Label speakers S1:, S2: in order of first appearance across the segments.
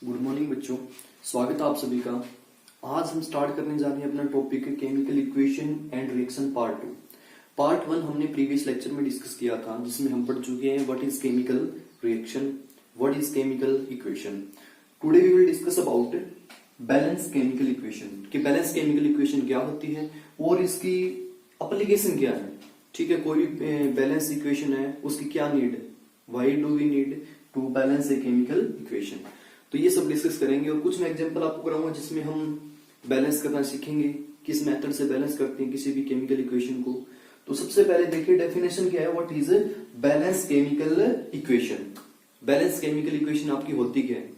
S1: Good morning बच्चों, स्वागत है आप सभी का। आज हम स्टार्ट करने जा रहे हैं अपना टॉपिक है chemical equation and reaction part 2। Part 1 हमने प्रीवियस लेक्चर में डिस्कस किया था, जिसमें हम पढ़ चुके हैं what is chemical reaction, what is chemical equation. Today we will discuss about balance chemical equation कि बैलेंस केमिकल इक्वेशन क्या होती है और इसकी एप्लीकेशन क्या है। ठीक है, कोई भी बैलेंस इक्वेशन है उसकी क्या नीड है, why do we need to balance a chemical equation. तो ये सब डिस्कस करेंगे और कुछ मैं एग्जांपल आपको कराऊंगा जिसमें हम बैलेंस करना सीखेंगे, किस मेथड से बैलेंस करते हैं किसी भी केमिकल इक्वेशन को। तो सबसे पहले देखिए डेफिनेशन क्या है, what is balance chemical equation. Balance chemical equation आपकी होती क्या है?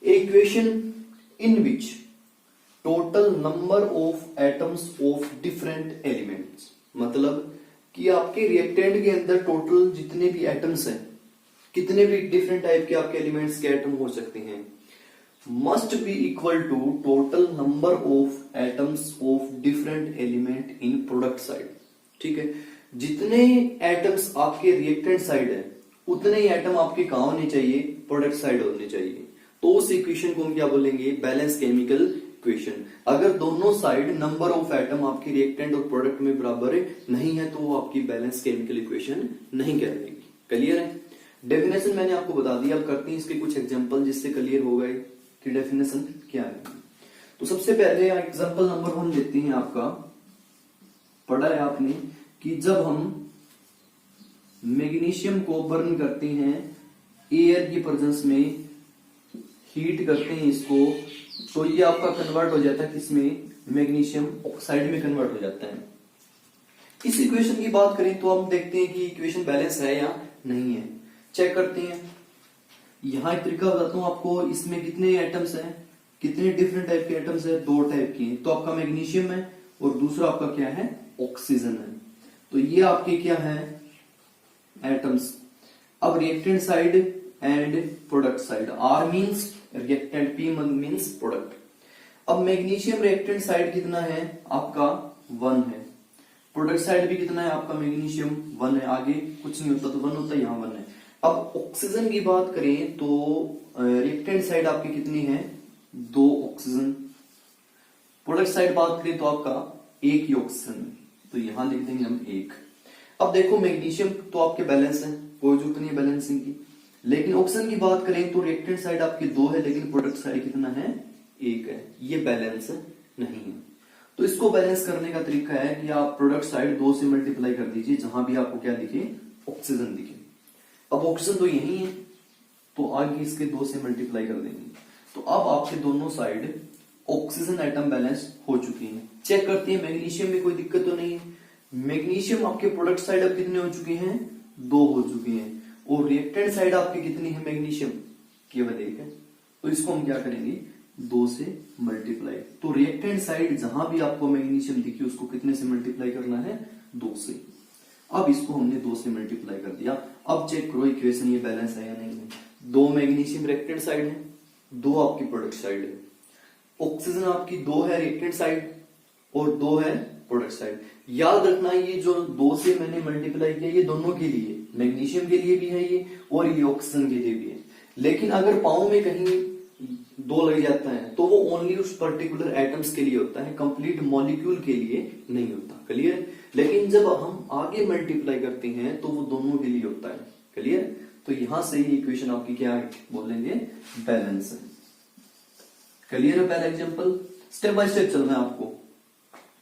S1: Equation in which total number of atoms of different elements, मतलब कि आपके रिएक्टेंट के अंदर टोटल जितने भी एटम्स हैं, कितने भी डिफरेंट टाइप के आपके एलिमेंट्स के एटम हो सकते हैं, must be equal to total number of atoms of different element in product side. ठीक है, जितने एटम्स आपके रिएक्टेंट साइड है उतने ही एटम आपके कहां होने चाहिए, प्रोडक्ट साइड होने चाहिए। तो उस इक्वेशन को हम क्या बोलेंगे, बैलेंस केमिकल इक्वेशन। अगर दोनों साइड नंबर ऑफ एटम आपके रिएक्टेंट और प्रोडक्ट में बराबर नहीं है तो वो आपकी बैलेंस केमिकल इक्वेशन नहीं कहलाएगी। क्लियर है? डेफिनेशन मैंने आपको बता दिया, अब करते हैं इसके कुछ एग्जांपल जिससे क्लियर हो गए कि डेफिनेशन क्या है। तो सबसे पहले एग्जांपल नंबर 1 लेते हैं। आपका पढ़ा है आपने कि जब हम मैग्नीशियम को बर्न करते हैं एयर की प्रेजेंस में, हीट करते हैं इसको, तो ये आपका कन्वर्ट हो जाता है किसमें, मैग्नीशियम ऑक्साइड में कन्वर्ट हो जाता है। इस इक्वेशन की बात करें तो हम देखते हैं कि इक्वेशन बैलेंस है या नहीं है, चेक करते हैं। यहां एक तरीका बताता हूं आपको, इसमें कितने एटम्स हैं, कितने डिफरेंट टाइप के एटम्स हैं, 2 टाइप के हैं। तो आपका मैग्नीशियम है और दूसरा आपका क्या है, ऑक्सीजन है। तो ये आपके क्या है, एटम्स। अब reactant side and product side, R means reactant, P means product. अब मैग्नीशियम रिएक्टेंट साइड कितना है आपका, 1 है। प्रोडक्ट साइड भी कितना है आपका, मैग्नीशियम 1 है। आगे कुछ नहीं होता तो 1 होता है, यहां 1 है। अब ऑक्सीजन की बात करें तो रिएक्टेंट साइड आपकी कितनी है, 2 ऑक्सीजन। प्रोडक्ट साइड बात करें तो आपका 1 ही ऑक्सीजन है, तो यहां लिख देंगे हम 1। अब देखो मैग्नीशियम तो आपके बैलेंस है, कोई जरूरत नहीं है बैलेंसिंग की। लेकिन ऑक्सीजन की बात करें तो रिएक्टेंट साइड आपकी 2 है लेकिन प्रोडक्ट साइड कितना है, 1 है। ये बैलेंस नहीं है। तो इसको बैलेंस करने का तरीका है कि आप प्रोडक्ट साइड 2 से मल्टीप्लाई कर दीजिए, जहां भी आपको क्या दिखे, ऑक्सीजन दिखे। अब ऑक्सीजन तो यही है तो आगे इसके 2 से मल्टीप्लाई कर देंगे। तो अब आपके दोनों साइड ऑक्सीजन एटम बैलेंस हो चुकी हैं। चेक करते हैं मैग्नीशियम में कोई दिक्कत तो नहीं है। मैग्नीशियम आपके प्रोडक्ट साइड अब कितने हो चुके हैं, 2 हो चुके हैं। और रिएक्टेंट साइड आपकी कितनी है मैग्नीशियम, केवल 1 है। तो इसको हम क्या करेंगे, 2 से मल्टीप्लाई। तो रिएक्टेंट साइड जहां भी आपको मैग्नीशियम दिखी उसको कितने से मल्टीप्लाई करना है, 2 से। अब इसको हमने 2 से मल्टीप्लाई कर दिया। अब चेक करो इक्वेशन ये बैलेंस है या नहीं है। 2 मैग्नीशियम रिएक्टेंट साइड है, 2 आपकी प्रोडक्ट साइड है। ऑक्सीजन आपकी 2 है रिएक्टेंट साइड और 2 है प्रोडक्ट साइड। याद रखना ये जो 2 से मैंने मल्टीप्लाई किया ये दोनों के लिए, मैग्नीशियम के लिए भी है ये और ये ऑक्सीजन के लिए भी है। लेकिन अगर पाँव में कहीं 2 लग जाता है तो वो ओनली उस पर्टिकुलर एटम्स के लिए होता है, कंप्लीट मॉलिक्यूल के लिए नहीं होता। क्लियर? लेकिन जब हम आगे मल्टीप्लाई करते हैं तो वो दोनों के लिए होता है। क्लियर? तो यहां से ही इक्वेशन आपकी क्या बोलेंगे, बैलेंस है। क्लियर है? पहला एग्जांपल, स्टेप बाय स्टेप चलना है आपको।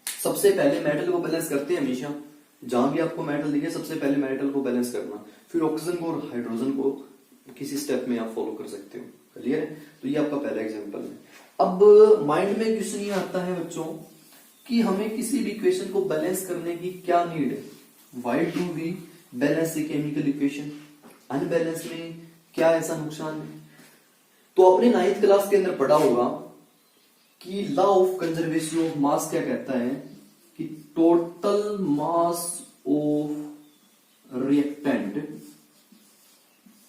S1: सबसे पहले मेटल को बैलेंस करते हैं हमेशा, जहां भी आपको मेटल दिखे सबसे पहले मेटल को बैलेंस करना, फिर ऑक्सीजन को और हाइड्रोजन को किसी स्टेप में आप फॉलो कर सकते हो। क्लियर है? तो ये आपका पहला एग्जांपल है। अब माइंड में क्वेश्चन ये आता है बच्चों कि हमें किसी भी इक्वेशन को बैलेंस करने की क्या नीड है, why do we balance a chemical equation, unbalance में क्या ऐसा नुकसान है। तो अपने 9th क्लास के अंदर पढ़ा होगा कि law of conservation of mass क्या कहता है कि total mass of reactant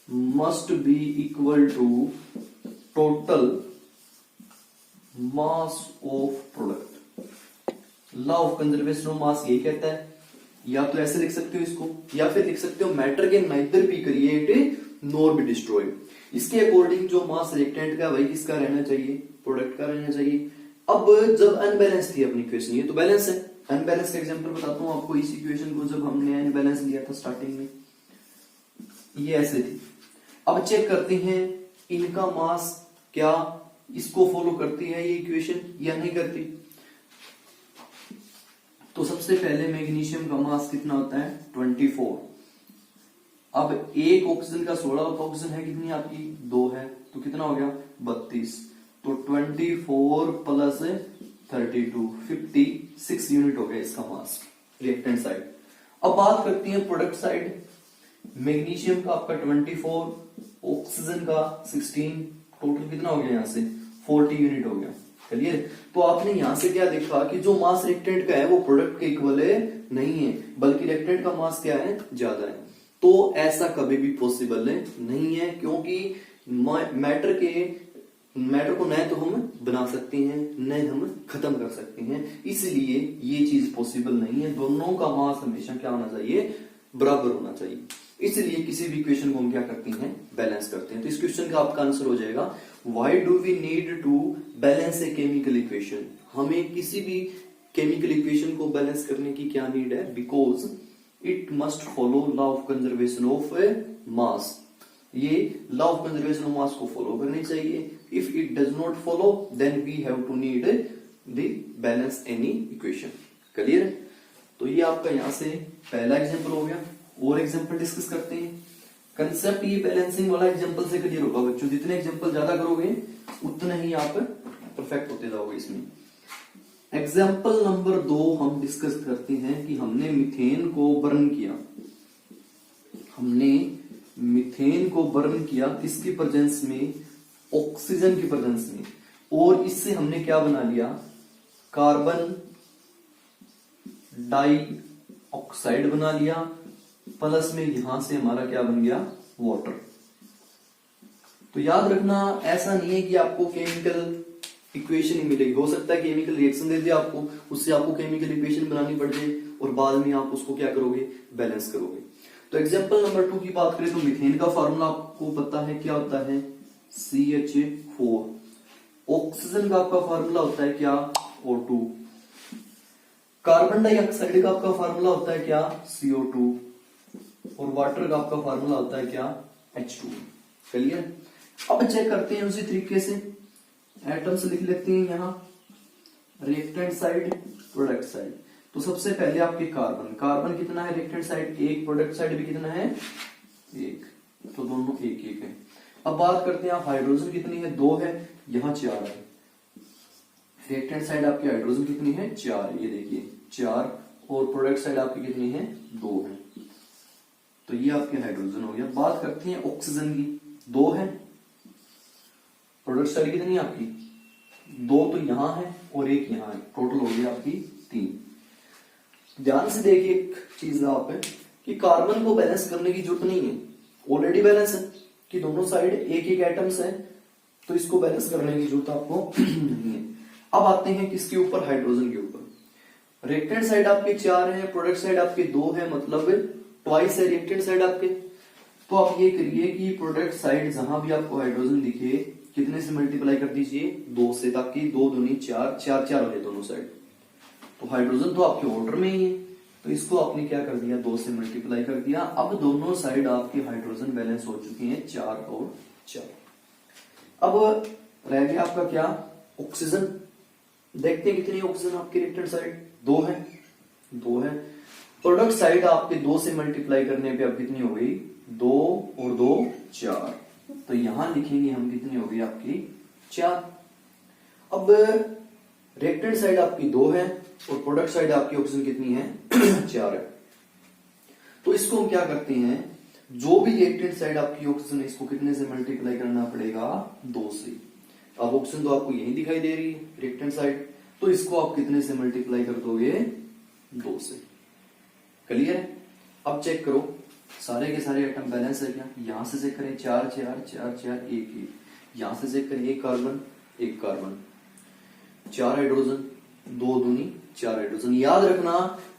S1: must be equal to total mass of product. Law of conservation of mass ये कहता है, या तो ऐसे लिख सकते हो इसको, या फिर लिख सकते हो matter can neither be create nor be destroy. इसके अकॉर्डिंग जो मास रिएक्टेंट का वही किसका रहना चाहिए, प्रोडक्ट का रहना चाहिए। अब जब अनबैलेंस थी अपनी इक्वेशन, ये तो बैलेंस है, अनबैलेंस का एग्जांपल बताता हूं आपको। इस इक्वेशन को जब हमने अनबैलेंस लिया था स्टार्टिंग में, ये ऐसे थी। अब चेक करते हैं इनका मास क्या इसको फॉलो करती है ये इक्वेशन या नहीं करती। तो सबसे पहले मैग्नीशियम का मास कितना होता है 24। अब एक ऑक्सीजन का 16 ऑक्सीजन है, कितनी आपकी 2 है, तो कितना हो गया 32। तो 24 प्लस 32 56 यूनिट हो गया इसका मास रिएक्टेंट साइड। अब बात करते हैं प्रोडक्ट साइड। मैग्नीशियम का आपका 24, ऑक्सीजन का 16, टोटल कितना हो गया यहाँ से 40 यूनिट हो गया। क्लियर। तो आपने यहां से क्या देखा कि जो मास रिएक्टेंट का है वो प्रोडक्ट के इक्वल नहीं है, बल्कि रिएक्टेंट का मास क्या है ज्यादा है। तो ऐसा कभी भी पॉसिबल नहीं है, क्योंकि मैटर को न तो हम बना सकते हैं न हम खत्म कर सकते हैं, इसलिए ये चीज पॉसिबल नहीं है। दोनों का मास हमेशा क्या होना चाहिए, बराबर होना चाहिए। इसलिए किसी भी इक्वेशन को हम क्या करते हैं, बैलेंस करते हैं। तो इस क्वेश्चन का आपका आंसर हो जाएगा why do we need to balance a chemical equation. हमें किसी भी केमिकल इक्वेशन को बैलेंस करने की क्या नीड है, because it must follow law of conservation of mass. ये law of conservation of mass को फॉलो करनी चाहिए। If it does not follow then we have to need the balance any equation. Clear. तो ये आपका यहां से पहला एग्जांपल हो गया। और एग्जांपल डिस्कस करते हैं। कंसेप्ट ये बैलेंसिंग वाला एग्जांपल से क्लियर होगा बच्चों। जितने एग्जांपल ज्यादा करोगे उतना ही आप परफेक्ट होते जाओगे इसमें। एग्जांपल नंबर 2 हम डिस्कस करते हैं कि हमने मीथेन को बर्न किया। हमने मीथेन को बर्न किया किसकी प्रेजेंस में, ऑक्सीजन की प्रेजेंस में। और इससे हमने क्या बना लिया, कार्बन डाइऑक्साइड बना लिया, प्लस में यहां से हमारा क्या बन गया, वाटर। तो याद रखना ऐसा नहीं है कि आपको केमिकल इक्वेशन ही मिलेगी। हो सकता है केमिकल रिएक्शन दे दे आपको, उससे आपको केमिकल इक्वेशन बनानी पड़ जाए और बाद में आप उसको क्या करोगे, बैलेंस करोगे। तो एग्जांपल नंबर 2 की बात करें तो मीथेन का फार्मूला आपको पता है क्या होता है, CH4। ऑक्सीजन का आपका फार्मूला होता है क्या, O2। कार्बन डाइऑक्साइड का आपका फार्मूला होता है क्या, CO2। और वाटर का आपका फार्मूला होता है क्या, H2। क्लियर। अब चेक करते हैं उसी तरीके से। एटम्स लिख लेते हैं यहां, रिएक्टेंट साइड, प्रोडक्ट साइड। तो सबसे पहले आपके कार्बन, कार्बन कितना है रिएक्टेंट साइड 1, प्रोडक्ट साइड भी कितना है 1, तो दोनों 1 1 है। अब बात करते हैं आप हाइड्रोजन कितनी है 2 है, यहां 4 है। रिएक्टेंट साइड आपकी हाइड्रोजन कितनी है 4, ये देखिए 4, और प्रोडक्ट साइड आपकी कितनी है 2 है। तो ये आपके हाइड्रोजन हो गया। बात करते हैं ऑक्सीजन की, 2 है, प्रोडक्ट साइड कितनी है आपकी 2, तो यहां है और 1 यहां है, टोटल हो गया आपकी 3। ध्यान से देखिए एक चीज आप है कि कार्बन को बैलेंस करने की जरूरत नहीं है, ऑलरेडी बैलेंस है कि दोनों साइड 1 1 एटम्स है, तो इसको बैलेंस करने की जरूरत आपको नहीं है। अब आते हैं किसके ऊपर, हाइड्रोजन के ऊपर। रिएक्टेंट साइड आपके 4 है, प्रोडक्ट साइड आपके 2 है, मतलब ट्वाइस है रिएक्टेंट साइड आपके। तो आप ये करिए कि प्रोडक्ट साइड जहां भी आपको हाइड्रोजन दिखे कितने से मल्टीप्लाई कर दीजिए 2 से, ताकि 2 दूनी 4 4 4 हो जाए दोनों साइड। तो हाइड्रोजन तो आपके ऑर्डर में ही है, तो इसको आपने क्या कर दिया 2 से मल्टीप्लाई कर दिया। अब दोनों साइड आपके हाइड्रोजन बैलेंस हो चुके हैं 4 और 4। अब रह गया आपका क्या, ऑक्सीजन। देखते हैं कितनी ऑक्सीजन आपकी रिएक्टेंट साइड 2 है, 2 है। प्रोडक्ट साइड आपके 2 से मल्टीप्लाई करने पे अब कितनी हो गई 2 और 2 4, तो यहां लिखेंगे हम कितनी हो गई आपकी 4। अब रिएक्टेंट साइड आपकी 2 है और प्रोडक्ट साइड आपकी ऑक्सीजन कितनी है 4 है। तो इसको हम क्या करते हैं, जो भी रिएक्टेंट साइड आपकी ऑक्सीजन है इसको कितने से मल्टीप्लाई करना पड़ेगा 2 से। अब ऑक्सीजन तो आपको यही दिखाई दे रही है रिएक्टेंट साइड, तो इसको आप कितने से मल्टीप्लाई कर दोगे 2 से। क्लियर है। अब चेक करो सारे के सारे एटम बैलेंस है क्या, यहां से चेक करें 4 4 4 4 1 1, यहां से चेक करें 1 कार्बन 1 कार्बन, 4 हाइड्रोजन 2 दूनी 4 हाइड्रोजन। याद रखना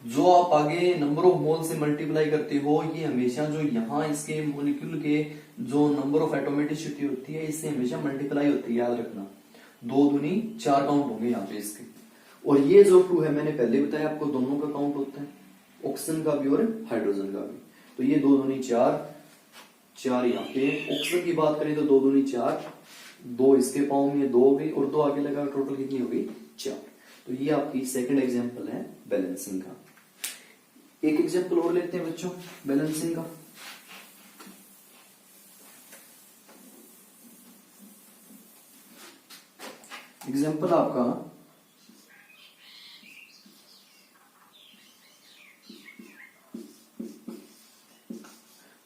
S1: जो आप आगे नंबर ऑफ मोल से मल्टीप्लाई करते हो ये हमेशा जो यहाँ इसके मॉलिक्यूल के जो नंबर ऑफ एटोमेटिसिटी होती है इससे हमेशा मल्टीप्लाई होती है। याद रखना 2 दूनी 4 काउंट होंगे यहाँ पे इसके। और ये जो 2 है मैंने पहले बताया आपको दोनों का काउंट होता है, ऑक्सीजन का भी और हाइड्रोजन का भी। तो ये 2 दूनी 4, 4 यहाँ पे। ऑक्सीजन की बात करें तो 2 दूनी 4, 2 इसके पाँव में 2 हो गई और 2 आगे लगा, टोटल कितनी हो गई 4। तो ये आपकी सेकंड एग्जांपल है बैलेंसिंग का। एक एग्जांपल और लेते हैं बच्चों बैलेंसिंग का। एग्जांपल आपका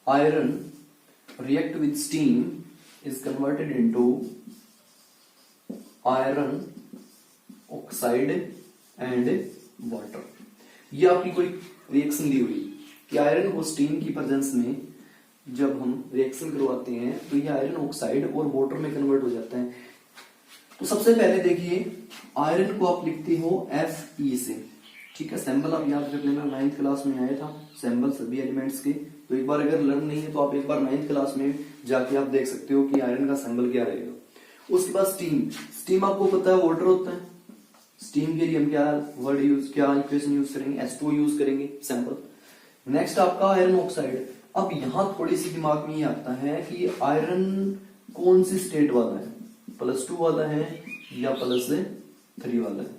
S1: iron react with steam is converted into iron oxide and water। ये आपकी कोई रिएक्शन दी हुई कि आयरन को स्टीम की प्रेजेंस में जब हम रिएक्शन करवाते हैं तो ये आयरन ऑक्साइड और वाटर में कन्वर्ट हो जाता है। तो सबसे पहले देखिए आयरन को आप लिखते हो Fe से, ठीक है। सैंपल आप याद रख लेना, 9th क्लास में आया था सैंपल सभी एलिमेंट्स के। तो एक बार अगर लर्न नहीं है तो आप एक बार 9th क्लास में जाके आप देख सकते हो कि आयरन का सैंपल क्या रहेगा। उसके बाद स्टीम, स्टीम आपको पता है वाटर होता है। स्टीम के लिए हम क्या वर्ड यूज, क्या इक्वेशन यूज करेंगे, H2O यूज करेंगे सैंपल। नेक्स्ट आपका आयरन ऑक्साइड। अब यहां थोड़ी सी दिमाग में ये आता है कि आयरन कौन सी स्टेट वाला है, +2 वाला है या +3 वाला है,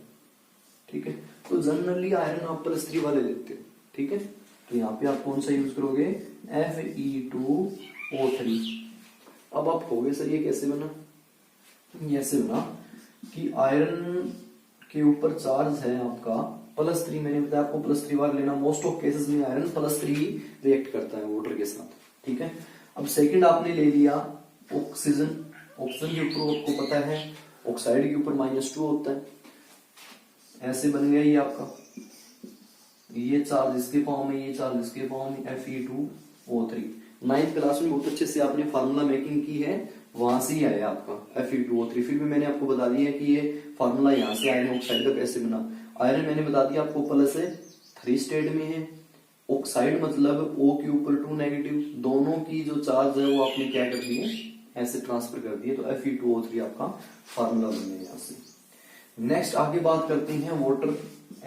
S1: ठीक है। तो जनरली आयरन आप +3 वाले लेते हो, ठीक है। तो यहाँ पे आप कौन सा यूज करोगे, Fe2O3। अब आप कहोगे सर ये कैसे बना, ये ऐसे बना कि आयरन के ऊपर चार्ज है आपका +3। मैंने बताया आपको +3 बार लेना। मोस्ट ऑफ केसेस में आयरन +3 रिएक्ट करता है वाटर के साथ, ठीक है। अब सेकंड आपने ले लिया ऑक्सीजन। ऑक्सीजन के ऊपर आपको पता है ऑक्साइड के ऊपर -2 होता है। ऐसे बन गया ये आपका, ये चार्ज इसके पाँव में, ये चार्ज इसके पाँव में, Fe2O3। 9th क्लास में बहुत अच्छे से आपने फार्मूला मेकिंग की है, वहां से ही आया आपका Fe2O3। फिर भी मैंने आपको बता दिया कि ये फार्मूला यहाँ से आयरन ऑक्साइड का कैसे बना। आयरन मैंने बता दिया आपको +3 स्टेट में है। ऑक्साइड मतलब O के ऊपर 2 नेगेटिव, दोनों की जो चार्ज है वो आपने क्या कर दिए, ऐसे ट्रांसफर कर दिए। तो Fe2O3 आपका फार्मूला बन गया यहाँ से। नेक्स्ट आगे बात करते हैं वाटर,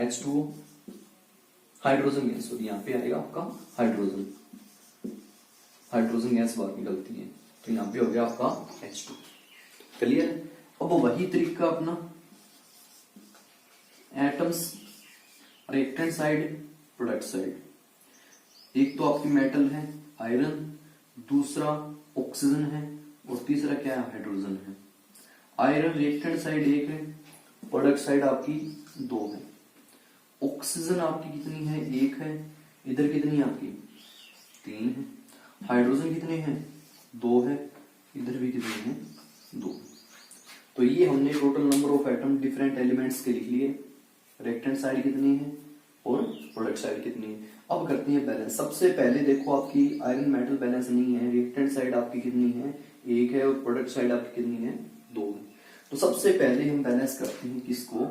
S1: H2O, हाइड्रोजन गैस। और यहाँ पे आएगा आपका हाइड्रोजन, हाइड्रोजन गैस बाहर निकलती है। तो यहाँ पे हो गया आपका H2। क्लियर। अब वही तरीका अपना atoms, reactant side, product side. एक तो आपकी मेटल है आयरन, दूसरा ऑक्सीजन है और तीसरा क्या है, हाइड्रोजन है। आयरन रिएक्टेंट साइड 1 है, प्रोडक्ट साइड आपकी 2 है। ऑक्सीजन आपकी कितनी है, 1 है। इधर कितनी आपकी 3 है। हाइड्रोजन कितने हैं, 2 है। इधर भी कितने हैं, 2। तो ये हमने total number of atom different elements के लिख लिए। रिएक्टेंट साइड कितनी है और प्रोडक्ट साइड कितनी है। अब करते हैं बैलेंस। सबसे पहले देखो आपकी आयरन मेटल बैलेंस नहीं है। रिएक्टेंट साइड आपकी कितनी है, 1 है और प्रोडक्ट साइड आपकी कितनी है, 2 है। तो सबसे पहले हम बैलेंस करते हैं किसको,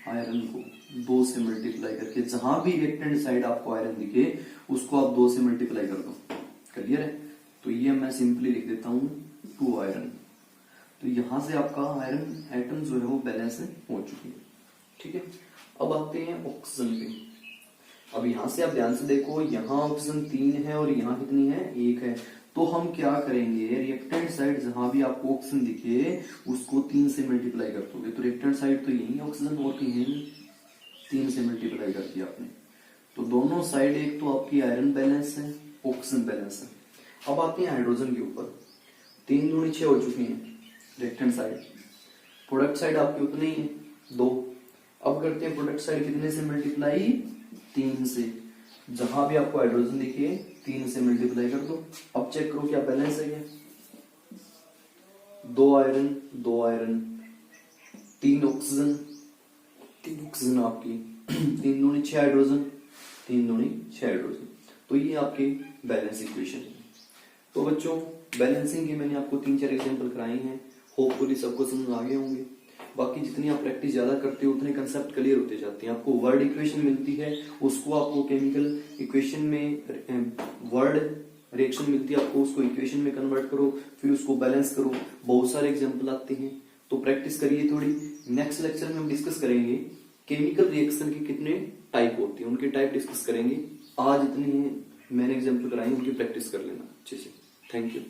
S1: आयरन को 2 से मल्टीप्लाई करके। जहां भी रिएक्टेंट साइड आपको आयरन दिखे उसको आप 2 से मल्टीप्लाई कर दो। क्लियर है। तो ये मैं सिंपली लिख देता हूं 2 आयरन। तो यहां से आपका आयरन एटम जो है वो बैलेंस हो चुकी है, ठीक है। अब आते हैं ऑक्सीजन पे। अब यहां से आप ध्यान से देखो, यहाँ ऑक्सीजन 3 है और यहाँ कितनी है, 1 है। तो हम क्या करेंगे, रिएक्टेंट साइड जहां भी आपको ऑक्सीजन दिखे उसको 3 से मल्टीप्लाई कर दोगे। तो रिएक्टेंट साइड तो यही ऑक्सीजन और कहीं नहीं, 3 से मल्टीप्लाई कर दिया आपने। तो दोनों साइड एक तो आपकी आयरन बैलेंस है, ऑक्सीजन बैलेंस है। अब आते हैं हाइड्रोजन के ऊपर। 3 दूनी 6 हो चुकी है रिएक्टेंट साइड। प्रोडक्ट साइड आपकी उतनी ही है, 2। अब करते हैं प्रोडक्ट साइड कितने से मल्टीप्लाई, 3 से। जहां भी आपको हाइड्रोजन दिखे 3 से मल्टीप्लाई कर दो। अब चेक करो क्या बैलेंस है क्या, 2 आयरन 2 आयरन, 3 ऑक्सीजन 3 ऑक्सीजन आपकी, 3 दूनी 6 हाइड्रोजन, 3 दूनी 6 हाइड्रोजन। तो ये आपकी बैलेंस इक्वेशन है। तो बच्चों बैलेंसिंग के मैंने आपको 3-4 एग्जांपल कराए हैं। होपफुली सबको समझ आ गए होंगे। बाकी जितनी आप प्रैक्टिस ज्यादा करते हो उतने कंसेप्ट क्लियर होते जाते हैं। आपको वर्ड इक्वेशन मिलती है, उसको आपको केमिकल इक्वेशन में वर्ड रिएक्शन मिलती है, आपको उसको इक्वेशन में कन्वर्ट करो, फिर उसको बैलेंस करो। बहुत सारे एग्जाम्पल आते हैं, तो प्रैक्टिस करिए थोड़ी। नेक्स्ट लेक्चर में हम डिस्कस करेंगे केमिकल रिएक्शन के कितने टाइप होते हैं, उनके टाइप डिस्कस करेंगे। आज इतने मैंने एग्जाम्पल कराए, उनकी प्रैक्टिस कर लेना अच्छे से। Thank you.